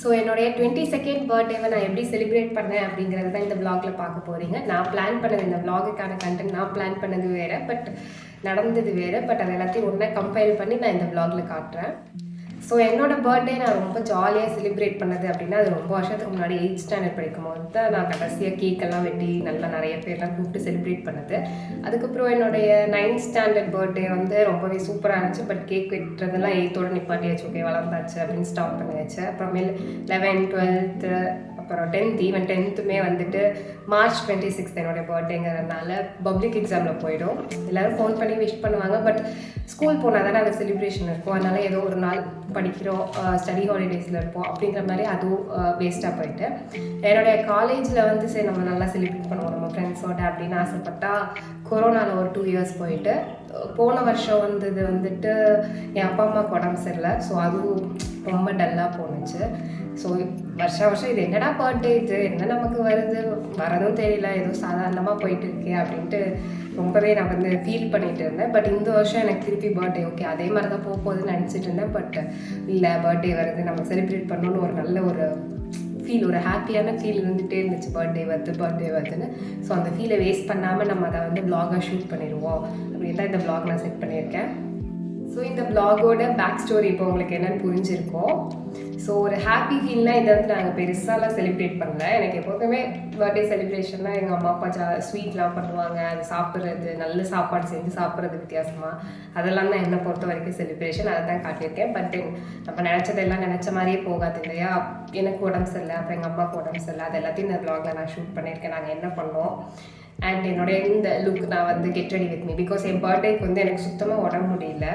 So என்னுடைய 22nd பர்த்டேவை நான் எப்படி செலிப்ரேட் பண்ணேன் அப்படிங்கிறது தான் இந்த vlogல பார்க்க போகிறீங்க. நான் பிளான் பண்ணது இந்த vlogக்கான கண்டென்ட் நான் பிளான் பண்ணது வேறு, பட் நடந்தது வேறு. பட் அது எல்லாத்தையும் ஒன்றா கம்பைல் பண்ணி நான் இந்த vlogல காட்டுறேன். ஸோ என்னோடய பர்த்டே நான் ரொம்ப ஜாலியாக செலிப்ரேட் பண்ணது அப்படின்னா அது ரொம்ப வருஷத்துக்கு முன்னாடி 8th ஸ்டாண்டர்ட் படிக்கும் போது தான் நான் கடைசியாக கேக்கெல்லாம் வெட்டி நல்லா நிறைய பேர்லாம் கூப்பிட்டு செலிப்ரேட் பண்ணது. அதுக்கப்புறம் என்னுடைய 9th ஸ்டாண்டர்ட் பர்த்டே வந்து ரொம்பவே சூப்பராக இருந்துச்சு. பட் கேக் வெட்டுறதெல்லாம் 8th நிப்பாட்டியாச்சு, ஓகே வளர்ந்தாச்சு அப்படின்னு ஸ்டாப் பண்ணியாச்சு. அப்புறமேல் 11th 12th அப்புறம் 10th ஈவன் 10th வந்துட்டு March 26th என்னோடய பர்த்டேங்கிறதுனால பப்ளிக் எக்ஸாமில் போயிடும். எல்லோரும் ஃபோன் பண்ணி விஷ் பண்ணுவாங்க. பட் ஸ்கூல் போனால் தானே அந்த செலிப்ரேஷன் இருக்கும். அதனால் ஏதோ ஒரு நாள் படிக்கிறோம், ஸ்டடி ஹாலிடேஸில் இருப்போம் அப்படிங்கிற மாதிரி அதுவும் வேஸ்ட்டாக போயிட்டு என்னுடைய காலேஜில் சரி நம்ம நல்லா செலிப்ரேட் பண்ணுவோம் நம்ம ஃப்ரெண்ட்ஸோட அப்படின்னு ஆசைப்பட்டா கொரோனாவில் ஒரு 2 years போயிட்டு போன வருஷம் வந்துட்டு என் அப்பா அம்மாவுக்கு உடம்பு சரியில்லை. ஸோ அதுவும் ரொம்ப டல்லாக போணுச்சு. ஸோ வருஷம் இது என்னடா பர்த்டே, இது என்ன நமக்கு வரதும் தெரியல, ஏதோ சாதாரணமாக போயிட்டு இருக்கே அப்படின்ட்டு ரொம்பவே நான் ஃபீல் பண்ணிகிட்டு இருந்தேன். பட் இந்த வருஷம் எனக்கு திருப்பி பர்த்டே ஓகே அதே மாதிரி தான் போகுதுன்னு நினச்சிட்டு இருந்தேன். பட் இல்லை, பர்த்டே வருது, நம்ம செலிப்ரேட் பண்ணணுன்னு ஒரு நல்ல ஒரு ஃபீல், ஒரு ஹாப்பியான ஃபீல் இருந்துகிட்டே இருந்துச்சு. பர்த்டே வருதுன்னு. ஸோ அந்த ஃபீலை வேஸ்ட் பண்ணாமல் நம்ம அதை vlog-ஆ ஷூட் பண்ணிடுவோம் அப்படின்னு தான் இந்த vlog நான் செட் பண்ணியிருக்கேன். ஸோ இந்த vlog-ஓட பேக் ஸ்டோரி இப்போ உங்களுக்கு என்னென்னு புரிஞ்சிருக்கோம். ஸோ ஒரு ஹாப்பி ஃபீல்னால் இதை நாங்கள் பெருசாலாம் செலிப்ரேட் பண்ணல. எனக்கு எப்போதுமே பர்த்டே செலிப்ரேஷன்னா எங்கள் அம்மா அப்பா ஸ்வீட்லாம் பண்ணுவாங்க, அது சாப்பிட்றது, நல்ல சாப்பாடு செஞ்சு சாப்பிட்றது வித்தியாசமாக, அதெல்லாம் தான் என்னை பொறுத்த வரைக்கும் செலிப்ரேஷன். அதை தான் காட்டியிருக்கேன். பட் நம்ம நினச்சதெல்லாம் நினச்ச மாதிரியே போகாது இல்லையா. எனக்கு உடம்பு சரியில்லை, அப்புறம் எங்கள் அம்மாவுக்கு உடம்பு சரியில்லை, அது எல்லாத்தையும் இந்த vlog-ல நான் ஷூட் பண்ணியிருக்கேன். நாங்கள் என்ன பண்ணோம் அண்ட் என்னுடைய இந்த லுக் நான் get ready with me. Because என் பர்த்டேக்கு எனக்கு சுத்தமாக உடம்பு முடியல.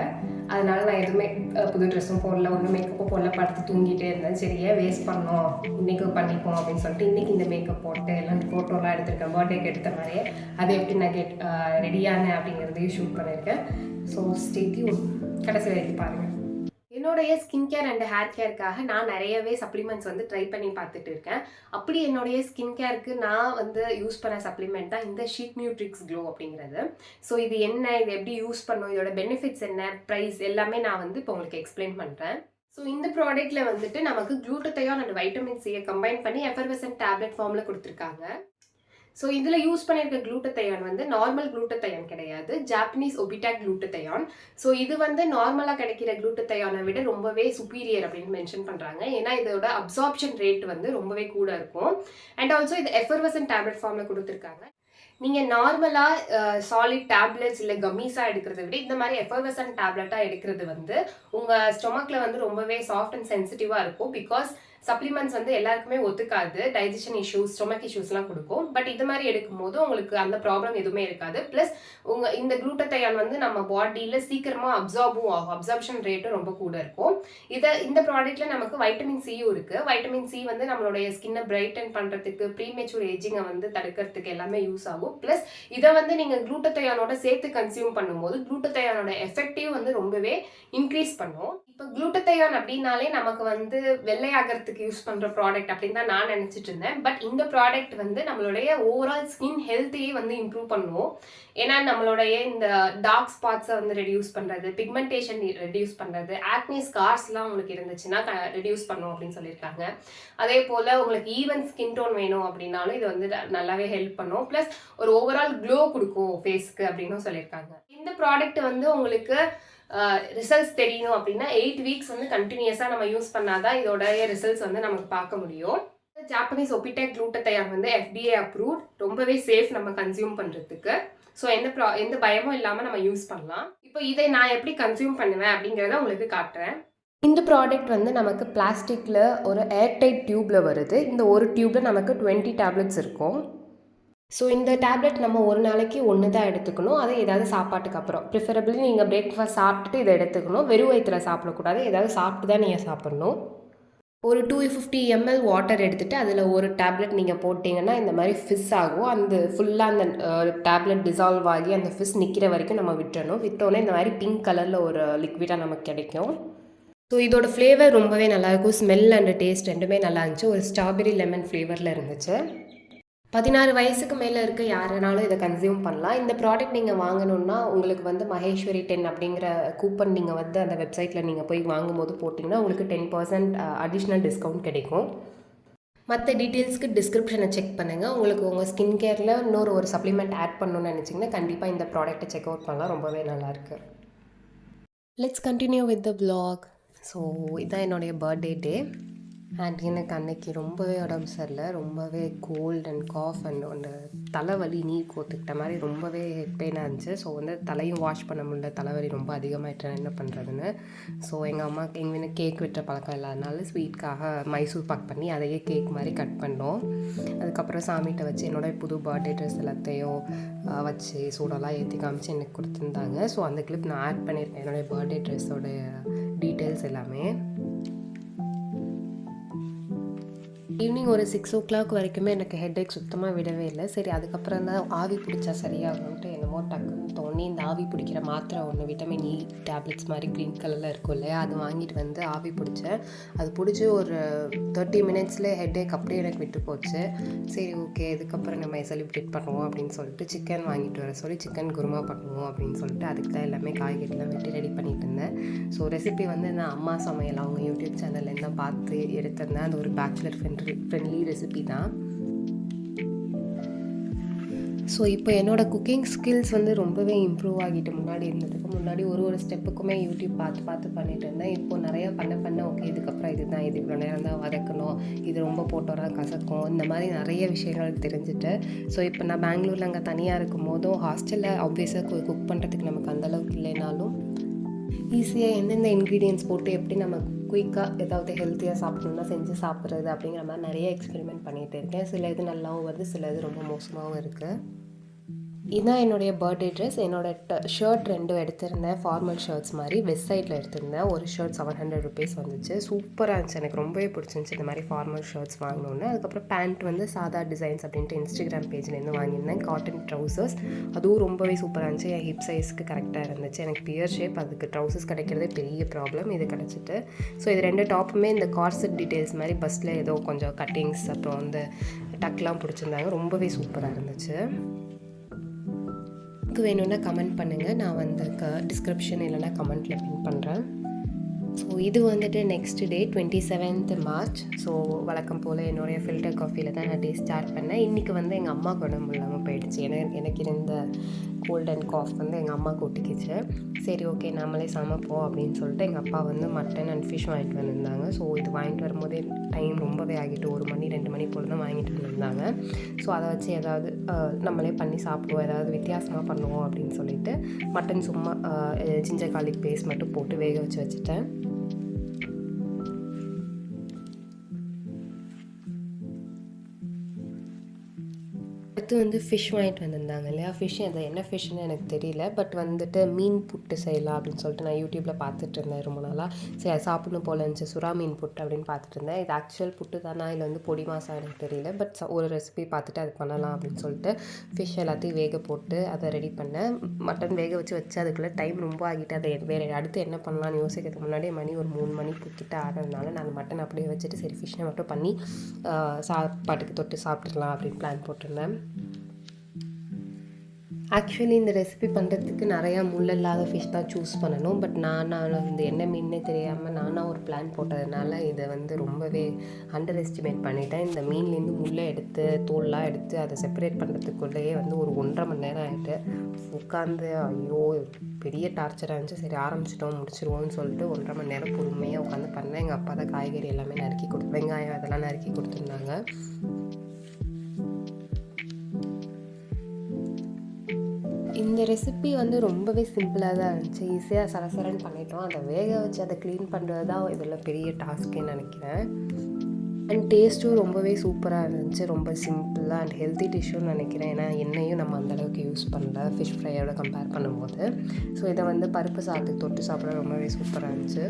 அதனால நான் எதுவுமே புது ட்ரெஸ்ஸும் போடல, ஒன்றும் மேக்கப்பும் போடல, படுத்து தூங்கிட்டே இருந்தேன். சரி ஏன் வேஸ்ட் பண்ணோம், இன்றைக்கி பண்ணிப்போம் அப்படின்னு சொல்லிட்டு இன்றைக்கி இந்த மேக்கப் போட்டு எல்லாம் ஃபோட்டோலாம் எடுத்திருக்கேன். பர்த்டேக்கு எடுத்த மாதிரியே அது எப்படி நான் ரெடியானேன் அப்படிங்கிறதையும் ஷூட் பண்ணியிருக்கேன். ஸோ ஸ்டே டியூன், கடைசி வரைக்கும் பாருங்கள். என்னுடைய ஸ்கின் கேர் அண்ட் ஹேர் கேருக்காக நான் நிறையவே சப்ளிமெண்ட்ஸ் ட்ரை பண்ணி பார்த்துட்டு இருக்கேன். அப்படி என்னுடைய ஸ்கின் கேருக்கு நான் யூஸ் பண்ண சப்ளிமெண்ட் தான் இந்த Chicnutrix க்ளோ அப்படிங்கிறது. ஸோ இது என்ன, இது எப்படி யூஸ் பண்ணும், இதோட பெனிஃபிட்ஸ் என்ன, ப்ரைஸ் எல்லாமே நான் இப்போ உங்களுக்கு எக்ஸ்பிளைன் பண்ணுறேன். ஸோ இந்த ப்ராடக்ட்டில் நமக்கு குளூட்டத்தையான் அண்ட் வைட்டமின் சியை கம்பைன் பண்ணி எஃபர்வசன்ட் டேப்லெட் ஃபார்மில் கொடுத்துருக்காங்க. ஸோ இதில் யூஸ் பண்ணியிருக்க குளூட்டத்தையான் நார்மல் குளூட்டத்தையான் கிடையாது, ஜாப்பனீஸ் ஒபிட்டாக் குளூட்டத்தையான். ஸோ இது நார்மலாக கிடைக்கிற குளூட்டத்தையானை விட ரொம்பவே சுப்பீரியர் அப்படின்னு மென்ஷன் பண்ணுறாங்க. ஏன்னா இதோட அப்சார்ப்ஷன் ரேட் ரொம்பவே கூட இருக்கும். அண்ட் ஆல்சோ இது எஃபர்வசன்ட் டேப்லெட் ஃபார்மில் கொடுத்துருக்காங்க. நீங்கள் நார்மலாக சாலிட் டேப்லெட்ஸ் இல்லை கம்மீஸாக எடுக்கிறத விட இந்த மாதிரி எஃபர்வசன்ட் டேப்லெட்டாக எடுக்கிறது உங்கள் ஸ்டொமக்கில் ரொம்பவே சாஃப்ட் அண்ட் சென்சிட்டிவாக இருக்கும். பிகாஸ் சப்ளிமெண்ட்ஸ் எல்லாருக்குமே ஒத்துக்காது, டைஜஷன் இஷ்யூஸ், ஸ்டொமக் இஷ்யூஸ்லாம் கொடுக்கும். பட் இது மாதிரி எடுக்கும்போது உங்களுக்கு அந்த ப்ராப்ளம் எதுவுமே இருக்காது. ப்ளஸ் இந்த குளூட்டத்தையான் நம்ம பாடியில் சீக்கிரமாக அப்சார்பும் ஆகும், அப்சார்ப்ஷன் ரேட்டும் ரொம்ப கூட இருக்கும். இந்த ப்ராடக்ட்டில் நமக்கு வைட்டமின் சியும் இருக்குது. வைட்டமின் சி நம்மளுடைய ஸ்கின்னை பிரைட்டன் பண்ணுறதுக்கு, ப்ரீமெச்சூர் ஏஜிங்கை தடுக்கிறதுக்கு எல்லாமே யூஸ் ஆகும். ப்ளஸ் இதை நீங்கள் குளூட்டத்தையானோட சேர்த்து கன்சியூம் பண்ணும்போது குளூட்டத்தையானோட எஃபெக்டிவ் ரொம்பவே இன்க்ரீஸ் பண்ணும். இப்போ குளூட்டத்தையான் அப்படின்னாலே நமக்கு வெள்ளையாகிறதுக்கு யூஸ் பண்ணுற ப்ராடக்ட் அப்படின்னு தான் நான் நினச்சிட்டு இருந்தேன். பட் இந்த ப்ராடக்ட் நம்மளுடைய ஓவரால் ஸ்கின் ஹெல்த்தையே இம்ப்ரூவ் பண்ணுவோம். ஏன்னா நம்மளுடைய இந்த டார்க் ஸ்பாட்ஸை ரெடியூஸ் பண்ணுறது, பிக்மெண்டேஷன் ரெடியூஸ் பண்ணுறது, ஆக்னி ஸ்கார்ஸ்லாம் உங்களுக்கு இருந்துச்சுன்னா ரெடியூஸ் பண்ணும் அப்படின்னு சொல்லியிருக்காங்க. அதே போல் உங்களுக்கு ஈவன் ஸ்கின் டோன் வேணும் அப்படின்னாலும் இது நல்லாவே ஹெல்ப் பண்ணும். ப்ளஸ் ஒரு ஓவரால் க்ளோ கொடுக்கும் ஃபேஸ்க்கு அப்படின்னும் சொல்லியிருக்காங்க. இந்த ப்ராடக்ட் உங்களுக்கு ரிசல்ட்ஸ் தெரியணும் அப்படின்னா 8 weeks கண்டினியூஸாக நம்ம யூஸ் பண்ணாதான் இதோடைய ரிசல்ட்ஸ் நமக்கு பார்க்க முடியும். ஜாப்பனீஸ் ஒபிட்டாக் குளூட்டத்தையான் FDA அப்ரூவ்ட், ரொம்பவே சேஃப் நம்ம கன்சியூம் பண்ணுறதுக்கு. ஸோ எந்த பயமும் இல்லாமல் நம்ம யூஸ் பண்ணலாம். இப்போ இதை நான் எப்படி கன்சியூம் பண்ணுவேன் அப்படிங்கிறத உங்களுக்கு காட்டுறேன். இந்த ப்ராடக்ட் நமக்கு பிளாஸ்டிக்கில் ஒரு ஏர்டைட் டியூப்பில் வருது. இந்த ஒரு டியூப்பில் நமக்கு 20 டேப்லெட்ஸ் இருக்கும். ஸோ இந்த டேப்லெட் நம்ம ஒரு நாளைக்கு 1 தான் எடுத்துக்கணும். அதை ஏதாவது சாப்பாட்டுக்கு அப்புறம், ப்ரிஃபரபிளி நீங்கள் பிரேக்ஃபாஸ்ட் சாப்பிட்டுட்டு இதை எடுத்துக்கணும். வெறும் வயிற்றில் சாப்பிடக்கூடாது, ஏதாவது சாப்பிட்டு தான் நீங்கள் சாப்பிட்ணும். ஒரு 250 ml வாட்டர் எடுத்துகிட்டு அதில் ஒரு டேப்லெட் நீங்கள் போட்டிங்கன்னா இந்த மாதிரி ஃபிஸ் ஆகும். அந்த ஃபுல்லாக அந்த டேப்லெட் டிசால்வ் ஆகி அந்த ஃபிஸ் நிற்கிற வரைக்கும் நம்ம விட்டுறணும். விட்டோன்னே இந்த மாதிரி பிங்க் கலரில் ஒரு லிக்விடாக நமக்கு கிடைக்கும். ஸோ இதோட ஃப்ளேவர் ரொம்பவே நல்லாயிருக்கும். ஸ்மெல் அண்ட் டேஸ்ட் ரெண்டுமே நல்லா இருந்துச்சு. ஒரு ஸ்ட்ராபெரி லெமன் ஃப்ளேவரில் இருந்துச்சு. 16 வயசுக்கு மேலே இருக்க யாருனாலும் இதை கன்சியூம் பண்ணலாம். இந்த ப்ராடக்ட் நீங்கள் வாங்கணுன்னா உங்களுக்கு வந்து மகேஸ்வரி 10 அப்படிங்கிற கூப்பன் நீங்கள் வந்து அந்த வெப்சைட்டில் நீங்கள் போய் வாங்கும்போது போட்டிங்கன்னா உங்களுக்கு 10% அடிஷ்னல் டிஸ்கவுண்ட் கிடைக்கும். மற்ற டீட்டெயில்ஸ்க்கு டிஸ்கிரிப்ஷனை செக் பண்ணுங்கள். உங்களுக்கு உங்கள் ஸ்கின் கேரில் இன்னொரு ஒரு சப்ளிமெண்ட் ஆட் பண்ணணும்னு நினச்சிங்கன்னா கண்டிப்பாக இந்த ப்ராடக்ட்டை செக் அவுட் பண்ணலாம். ரொம்பவே நல்லாயிருக்கு. Let's continue with the vlog. So இதான் என்னுடைய பர்த்டே டே. அண்ட் எனக்கு அன்னைக்கு ரொம்பவே உடம்பு சரியில்லை. ரொம்பவே கோல்ட் அண்ட் காஃப் அண்ட் அந்த தலைவலி நீர் கோத்துக்கிட்ட மாதிரி ரொம்பவே ஹெட் பெயினாக இருந்துச்சு. ஸோ வந்து தலையும் வாஷ் பண்ண முடியல, தலைவலி ரொம்ப அதிகமாகிட்டேன் என்ன பண்ணுறதுன்னு. ஸோ எங்கள் அம்மாவுக்கு எங்கள் கேக் வெட்டுற பழக்கம் இல்லாதனால ஸ்வீட்காக மைசூர் பாக் பண்ணி அதையே கேக் மாதிரி கட் பண்ணோம். அதுக்கப்புறம் சாமிகிட்ட வச்சு என்னோடய புது பர்த்டே ட்ரெஸ் எல்லாத்தையும் வச்சு சூடெல்லாம் ஏற்றி காமிச்சு எனக்கு கொடுத்துருந்தாங்க. ஸோ அந்த கிளிப் நான் ஆட் பண்ணியிருக்கேன், என்னோடய பர்த்டே ட்ரெஸ்ஸோடைய டீட்டெயில்ஸ் எல்லாமே. ஈவினிங் ஒரு 6 o'clock வரைக்குமே எனக்கு ஹெட்டேக் சுத்தமாக விடவே இல்லை. சரி அதுக்கப்புறம் தான் ஆவி பிடிச்சா சரியாகும்ன்ட்டு என்னமோ டக்குன்னு தோணி இந்த ஆவி பிடிக்கிற மாத்திரை ஒன்று விட்டமின் இ டேப்லெட்ஸ் மாதிரி க்ரீன் கலரில் இருக்கும் இல்லையா, அது வாங்கிட்டு வந்து ஆவி பிடிச்சேன். அது பிடிச்சி ஒரு 30 minutesலேயே ஹெட்டேக் அப்படியே எனக்கு விட்டு போச்சு. சரி ஓகே, இதுக்கப்புறம் நம்ம செலிப்ரேட் பண்ணுவோம் அப்படின்னு சொல்லிட்டு சிக்கன் வாங்கிட்டு வர சொல்லி சிக்கன் குருமா பண்ணுவோம் அப்படின்னு சொல்லிட்டு அதுக்கு தான் எல்லாமே காய்கறிலாம் வெட்டி ரெடி பண்ணிட்டு இருந்தேன். ஸோ ரெசிபி வந்து நான் அம்மா சமையல் அவங்க யூடியூப் சேனல்லேருந்து தான் பார்த்து எடுத்திருந்தேன். அது ஒரு பேச்சுலர் ஃப்ரெண்ட்லி ரெசிபி தான். ஸோ இப்போ என்னோடய குக்கிங் ஸ்கில்ஸ் வந்து ரொம்பவே இம்ப்ரூவ் ஆகிட்டு முன்னாடி இருந்ததுக்கு முன்னாடி ஒரு ஸ்டெப்புக்குமே யூடியூப் பார்த்து பண்ணிட்டு இருந்தேன். இப்போது நிறையா பண்ண ஓகே இதுக்கப்புறம் இதுதான், இது இவ்வளோ நேரம் தான் வதக்கணும், இது ரொம்ப போட்டோன்னா கசக்கும், இந்த மாதிரி நிறைய விஷயங்கள் தெரிஞ்சுட்டு. ஸோ இப்போ நான் பெங்களூரில் அங்கே தனியாக இருக்கும் போதும் ஹாஸ்டலில் ஆப்வியஸாக குக் பண்ணுறதுக்கு நமக்கு அந்தளவுக்கு இல்லைனாலும் ஈஸியாக எந்தெந்த இன்க்ரீடியன்ட்ஸ் போட்டு எப்படி நம்ம குயிக்காக ஏதாவது ஹெல்த்தியாக சாப்பிடணுன்னா செஞ்சு சாப்பிட்றது அப்படிங்கிற மாதிரி நிறைய எக்ஸ்பெரிமெண்ட் பண்ணிகிட்டு இருக்கேன். சில இது நல்லாவும் வருது, சில இது ரொம்ப மோசமாகவும் இருக்குது. இதுதான் என்னுடைய பர்த்டே ட்ரெஸ். என்னோடய ஷர்ட் 2 எடுத்திருந்தேன், ஃபார்மல் ஷர்ட்ஸ் மாதிரி வெஸ்ட் சைடில் எடுத்திருந்தேன். ஒரு ஷர்ட் 700 rupees வந்துச்சு. சூப்பராக இருந்துச்சு, எனக்கு ரொம்பவே பிடிச்சிருந்துச்சி இந்த மாதிரி ஃபார்மல் ஷர்ட்ஸ் வாங்கினோன்னு. அதுக்கப்புறம் பேண்ட் வந்து சாதா டிசைன்ஸ் அப்படின்ட்டு இன்ஸ்டாகிராம் பேஜ்லேருந்து வாங்கியிருந்தேன். காட்டன் ட்ரௌசர்ஸ் அதுவும் ரொம்பவே சூப்பராக இருந்துச்சு. என் ஹிப் சைஸ்க்கு கரெக்டாக இருந்துச்சு. எனக்கு பியர் ஷேப், அதுக்கு ட்ரௌசர்ஸ் கிடைக்கிறதே பெரிய ப்ராப்ளம், இது கிடச்சிட்டு. ஸோ இது 2 டாப்புமே இந்த கார்செட் டீட்டெயில்ஸ் மாதிரி பஸ்ஸில் ஏதோ கொஞ்சம் கட்டிங்ஸ் அப்புறம் வந்து டக்லாம் பிடிச்சிருந்தாங்க. ரொம்பவே சூப்பராக இருந்துச்சு. வேணும்னா கமெண்ட் பண்ணுங்கள், நான் வந்து டிஸ்கிரிப்ஷன் இல்லைனா கமெண்ட்டில் பின் பண்ணுறேன். ஸோ இது வந்துட்டு next day 27th March. So வழக்கம் போல் என்னுடைய ஃபில்டர் காஃபியில் தான் நான் டே ஸ்டார்ட் பண்ணேன். இன்றைக்கி வந்து எங்கள் அம்மாவுக்கு உடம்பு இல்லாமல் போயிடுச்சு. எனக்கு இருந்த கோல்ட் அண்ட் காஃப் வந்து எங்கள் அம்மாவுக்கு ஒட்டிக்கிச்சு. சரி ஓகே நம்மளே சமைப்போம் அப்படின்னு சொல்லிட்டு எங்கள் அப்பா வந்து மட்டன் அண்ட் ஃபிஷ் வாங்கிட்டு வந்திருந்தாங்க. ஸோ இது வாங்கிட்டு வரும்போதே டைம் ரொம்பவே ஆகிட்டு 1 மணி 2 மணி போல் தான் வாங்கிட்டு வந்திருந்தாங்க. ஸோ அதை வச்சு ஏதாவது நம்மளே பண்ணி சாப்பிடுவோம், ஏதாவது வித்தியாசமாக பண்ணுவோம் அப்படின்னு சொல்லிட்டு மட்டன் சும்மா ஜிஞ்சர் கார்லிக் பேஸ்ட் மட்டும் போட்டு வேக வச்சுட்டேன். அடுத்து வந்து ஃபிஷ் வாங்கிட்டு வந்திருந்தாங்க இல்லையா, ஃபிஷ் அது என்ன ஃபிஷ்ஷுன்னு எனக்கு தெரியல. பட் வந்துட்டு மீன் புட்டு செய்யலாம் அப்படின்னு சொல்லிட்டு நான் யூடியூப்பில் பார்த்துட்டு இருந்தேன் ரொம்ப நாளாக. சரி அது சாப்பிடணும் போல இருந்துச்சு, சுறா மீன் புட்டு அப்படின்னு பார்த்துட்டு இருந்தேன். இது ஆக்சுவல் புட்டு தானா இல்லை வந்து பொடி மாசா எனக்கு தெரியல. பட் ஒரு ரெசிபி பார்த்துட்டு அது பண்ணலாம் அப்படின்னு சொல்லிட்டு ஃபிஷ் எல்லாத்தையும் வேக போட்டு அதை ரெடி பண்ணேன். மட்டன் வேக வச்சு அதுக்குள்ளே டைம் ரொம்ப ஆகிட்டு அதை வேறு அடுத்து என்ன பண்ணலான்னு யோசிக்கிறதுக்கு முன்னாடியே மணி ஒரு 3 மணி கிட்ட ஆகிறதுனால நான் மட்டன் அப்படியே வச்சுட்டு சரி ஃபிஷ்ஷை மட்டும் பண்ணி சாப்பாட்டுக்கு தொட்டு சாப்பிட்றலாம் அப்படின்னு பிளான் போட்டிருந்தேன். ஆக்சுவலி இந்த ரெசிபி பண்ணுறதுக்கு நிறையா முள் இல்லாத ஃபிஷ் தான் சூஸ் பண்ணணும். பட் நான் இந்த என்ன மீன்னே தெரியாமல் நானாக ஒரு பிளான் போட்டதுனால இதை வந்து ரொம்பவே அண்டர் எஸ்டிமேட் பண்ணிட்டேன். இந்த மீன்லேருந்து முள்ளை எடுத்து தோல்லாம் எடுத்து அதை செப்பரேட் பண்ணுறதுக்குள்ளேயே வந்து ஒரு 1.5 மணி நேரம் ஆகிட்டு உட்காந்து ஐயோ பெரிய டார்ச்சராக இருந்துச்சு. சரி ஆரம்பிச்சிட்டோம் முடிச்சிருவோம்னு சொல்லிட்டு 1.5 மணி நேரம் பொறுமையாக உட்காந்து பண்ணேன். எங்கள் அப்பா தான் காய்கறி எல்லாமே நறுக்கி வெங்காயம் அதெல்லாம் நறுக்கி கொடுத்துருந்தாங்க. இந்த ரெசிபி வந்து ரொம்பவே சிம்பிளாக தான் இருந்துச்சு, ஈஸியாக சரசரன்னு பண்ணிட்டோம். அதை வேக வச்சு அதை க்ளீன் பண்ணுறது தான் இதில் பெரிய டாஸ்க்குன்னு நினைக்கிறேன். அண்ட் டேஸ்ட்டும் ரொம்பவே சூப்பராக இருந்துச்சு, ரொம்ப சிம்பிளாக அண்ட் ஹெல்த்தி டிஷ்ஷுன்னு நினைக்கிறேன். ஏன்னா எண்ணெயும் நம்ம அந்தளவுக்கு யூஸ் பண்ணல ஃபிஷ் ஃப்ரையோட கம்பேர் பண்ணும்போது. ஸோ இதை வந்து பருப்பு சாதத்துக்கு தொட்டு சாப்பிட ரொம்பவே சூப்பராக இருந்துச்சு.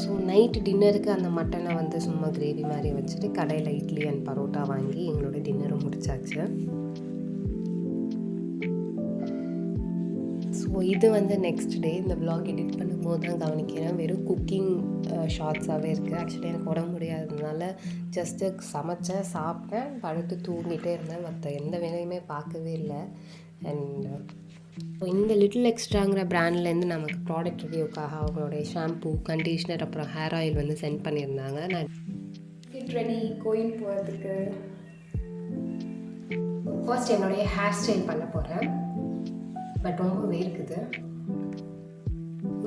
ஸோ நைட்டு டின்னருக்கு அந்த மட்டனை வந்து சும்மா கிரேவி மாதிரி வச்சுட்டு கடையில் இட்லி அண்ட் பரோட்டா வாங்கி எங்களோட டின்னரும் முடிச்சாச்சு. ஸோ இது வந்து நெக்ஸ்ட் டே இந்த vlog எடிட் பண்ணும்போது தான் கவனிக்கிறேன். வெறும் குக்கிங் ஷார்ட்ஸாகவே இருக்குது. ஆக்சுவலி எனக்கு உடம்பு முடியாததுனால ஜஸ்ட்டு சமைச்சேன், சாப்பிட்டேன், படுத்து தூங்கிட்டே இருந்தேன். மற்ற எந்த வேலையுமே பார்க்கவே இல்லை. அண்ட் இந்த லிட்டில் எக்ஸ்ட்ராங்கிற பிராண்ட்லேருந்து நமக்கு ப்ராடக்ட் ரிவ்யூக்காக அவங்களுடைய ஷாம்பூ, கண்டிஷ்னர், அப்புறம் ஹேர் ஆயில் வந்து சென்ட் பண்ணியிருந்தாங்க. நான் கெட் ரெடி கோயில் போகிறதுக்கு ஃபர்ஸ்ட் என்னுடைய ஹேர் ஸ்டைல் பண்ண போகிறேன். பட் ரொம்பவே இருக்குது.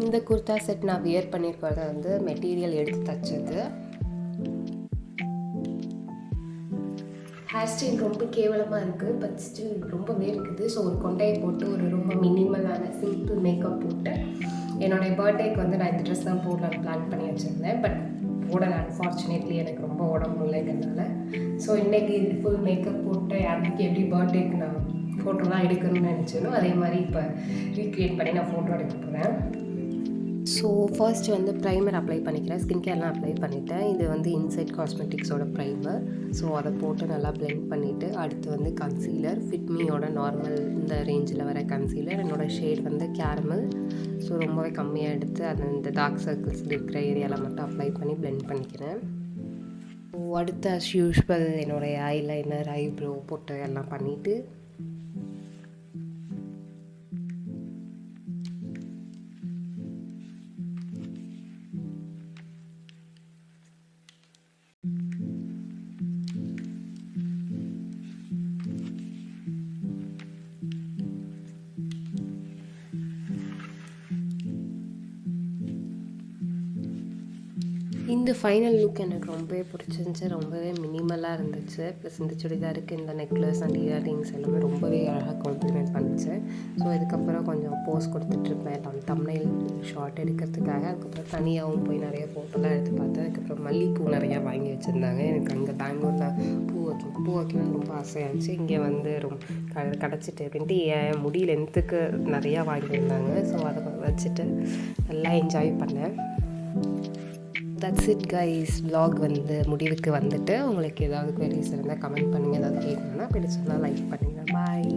இந்த குர்தா செட் நான் வியர் பண்ணியிருக்கிறது வந்து மெட்டீரியல் எடுத்து தைச்சது. ஹேர் ஸ்டைல் ரொம்ப கேவலமாக இருக்குது, பட் ஸ்டில் ரொம்பவே இருக்குது. ஸோ ஒரு கொண்டையை போட்டு ஒரு ரொம்ப மினிமலான சிம்பிள் மேக்கப் போட்டு என்னுடைய பர்த்டேக்கு வந்து நான் இந்த ட்ரெஸ் தான் போடலான்னு பிளான் பண்ணி வச்சுருந்தேன். பட் போடலை, அன்ஃபார்ச்சுனேட்லி எனக்கு ரொம்ப உடம்பு இல்லைங்கிறதுனால. ஸோ இன்றைக்கி ஃபுல் மேக்கப் போட்டு அன்றைக்கி எப்படி பர்த்டேக்கு நான் ஃபோட்டோலாம் எடுக்கணும்னு நினச்சேனோ அதே மாதிரி இப்போ ரீக்ரியேட் பண்ணி நான் ஃபோட்டோ எடுக்க போகிறேன். ஸோ ஃபர்ஸ்ட் வந்து ப்ரைமர் அப்ளை பண்ணிக்கிறேன். ஸ்கின் கேர்லாம் அப்ளை பண்ணிவிட்டேன். இது வந்து இன்சைட் காஸ்மெட்டிக்ஸோட ப்ரைமர். ஸோ அதை போட்டு நல்லா பிளெண்ட் பண்ணிவிட்டு அடுத்து வந்து கன்சீலர், ஃபிட்மியோட நார்மல் இந்த ரேஞ்சில் வர கன்சீலர். என்னோடய ஷேட் வந்து கேரமல். ஸோ ரொம்பவே கம்மியாக எடுத்து அது இந்த டார்க் சர்க்கிள்ஸ் இருக்கிற ஏரியாவில் மட்டும் அப்ளை பண்ணி பிளெண்ட் பண்ணிக்கிறேன். ஸோ அடுத்து அஸ் யூஷுவல் என்னோடய ஐலைனர், ஐப்ரோ போட்டு எல்லாம் பண்ணிவிட்டு இந்த ஃபைனல் லுக் எனக்கு ரொம்பவே பிடிச்சிருந்துச்சி. ரொம்பவே மினிமலாக இருந்துச்சு. ப்ளஸ் இந்த சுடிதாருக்கு இந்த நெக்லஸ் அண்ட் இயரிங்ஸ் எல்லாமே ரொம்பவே அழகாக காம்ப்ளிமெண்ட் பண்ணிச்சு. ஸோ இதுக்கப்புறம் கொஞ்சம் போஸ் கொடுத்துட்ருப்பேன் தம்ப்நெயில் ஷார்ட் எடுக்கிறதுக்காக. அதுக்கப்புறம் தனியாகவும் போய் நிறைய ஃபோட்டோலாம் எடுத்து பார்த்தேன். அதுக்கப்புறம் மல்லிகைப்பூ நிறையா வாங்கி வச்சுருந்தாங்க. எனக்கு அங்கே பெங்களூரில் பூ வைக்கணும்னு ரொம்ப ஆசையாகிடுச்சு. இங்கே வந்து கிடச்சிட்டு அப்படின்ட்டு என் முடி லென்த்துக்கு நிறையா வாங்கியிருந்தாங்க. ஸோ அதை வச்சுட்டு நல்லா என்ஜாய் பண்ணேன். That's it guys. vlog வந்து முடிவுக்கு வந்துட்டு உங்களுக்கு ஏதாவது queries இருந்தால் கமெண்ட் பண்ணுங்கள். ஏதாவது கேட்கணுன்னா பிடிச்சிருந்தா லைக் பண்ணுங்கள். பாய்.